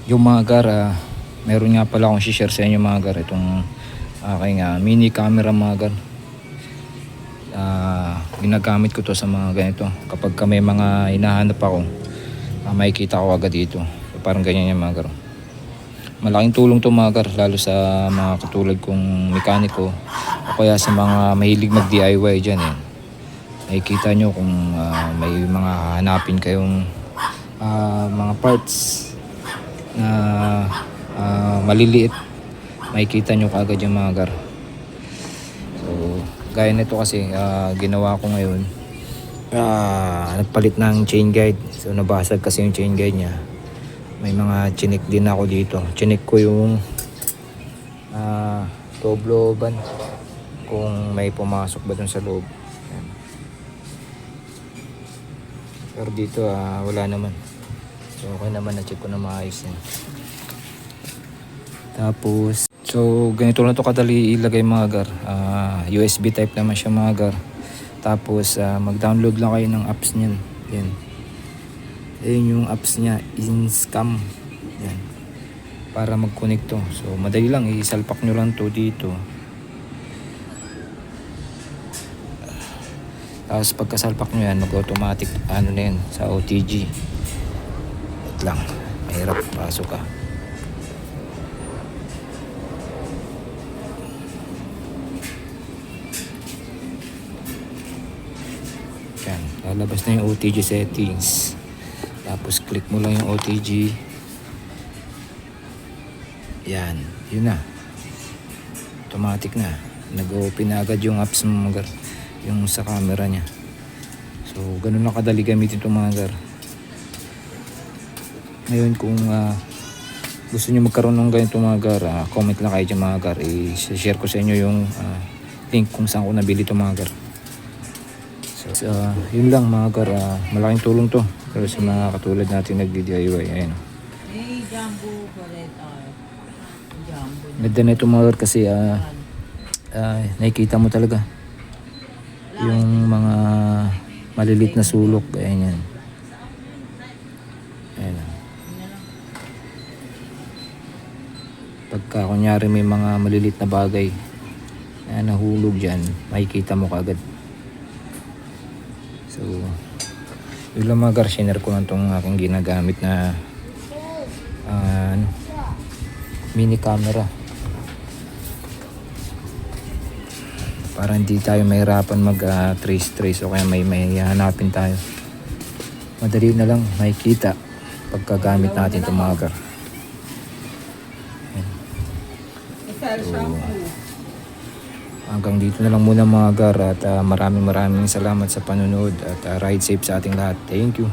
Yung mga gar, meron nga pala akong share sa inyo mga gar. Itong aking mini camera mga gar. Ginagamit ko to sa mga ganito. Kapag may mga hinahanap ako, makikita ko agad dito. So, parang ganyan yung mga gar. Malaking tulong to mga gar, lalo sa mga katulad kong mekaniko o kaya sa mga mahilig mag DIY dyan. Nakikita nyo kung may mga hanapin kayong mga parts na maliliit, makikita nyo kaagad yung mga gar. So gaya nito kasi ginawa ko ngayon, nagpalit ng chain guide. So nabasag kasi yung chain guide nya. May mga chinik din ako dito. Chinik ko yung loob-looban kung may pumasok ba dun sa loob. Ayan. Pero dito wala naman. So okay naman, na-check ko na maayos yan. Tapos so ganito lang to kadali ilagay mga gar. USB type naman siya mga gar. Tapos mag-download lang kayo ng apps niyan. Yan. Ayun yung apps niya, InScam. Yan. Para mag-connect to. So madali lang, isalpak nyo lang to dito. Tapos pagkasalpak nyo yan, mag-automatic na yan sa OTG. Wait lang, mahirap, pasok ka. Yan, lalabas na yung OTG settings. Tapos click mo lang yung OTG. Yan, yun na. Automatic na. Nag-open na agad yung apps mo mga gar, yung sa camera nya. So ganun lang kadali gamitin itong mga gar. Ngayon kung gusto nyo magkaroon ng ganito mga gar, comment lang kayo dyan mga gar. I-share ko sa inyo yung link kung saan ko nabili itong mga gar. So yun lang mga gar, malaking tulong to pero sa mga katulad natin nagdi-DIY. Ayun. Ganda na ito mga gar kasi nakikita mo talaga yung mga malilit na sulok. Ayan yan. Ayan. Pagka kunyari may mga malilit na bagay na nahulog dyan, makikita mo kaagad. So yun lang mga gar, share ko lang itong aking ginagamit na mini camera para hindi tayo mahirapan mag trace o kaya may hanapin tayo. Madali na lang makikita pagkagamit natin itong mga gar. So, hanggang dito na lang muna mga gar at maraming salamat sa panonood at ride safe sa ating lahat. Thank you.